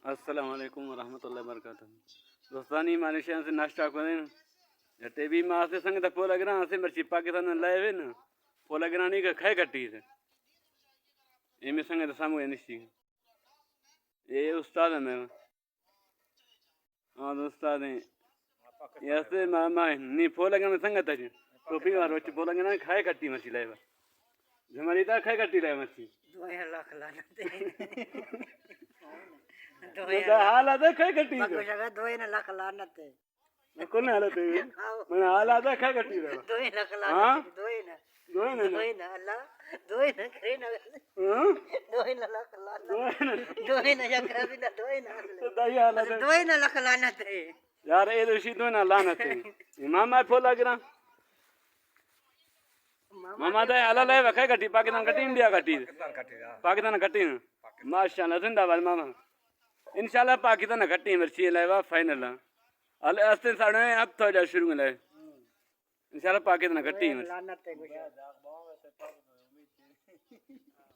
अस्सलाम वालेकुम वरहमतुल्लाहि वबरकातुहू। दोस्तानी मालेशिया से नाश्ता करें जटे भी माँ से संग तो पोला गिरा से मर्ची पाकिस्तान लाए हुए ना पोला गिरा नहीं खाए कट्टी से इनमें संग तो सामू है निश्चित ये उस्ताद है मेरा। हाँ उस्ताद है ये से मामा नहीं पोला गिरा संगत है टोपी वाला बच्चे पोला गिरा खाए कट्टी मछली लाए हमारी तो खाए कट्टी लाए मछली 2 लाख लाना हाल आता खाए कट्टी बाकी जगह 2 लाख लाना थे कौन हालत है मैंने हाल आता खाए कट्टी लाए 2 लाख लाना हाँ 2 ना अल्लाह 2 ना करे ना हाँ 2 लाख लाना 2 ना जकरा भी ना 2 ना तो दाई हालत है 2 लाख लाना थे यार ये ऋषि तो ना लाना थे मामा पोला गिरा मामा तो हाल लाए वखे कट्टी पाकिस्तान कट्टी इंडिया कट्टी पाकिस्तान कट्टी माशाल्लाह जिंदाबाद मामा इंशाल्लाह पाकिस्तान कट्टी मिर्ची लाए फाइनल अल अस्ते साढ़े अब तो जा शुरू में लाए इंशाल्लाह पाकिस्तान कट्टी लाना थे कुछ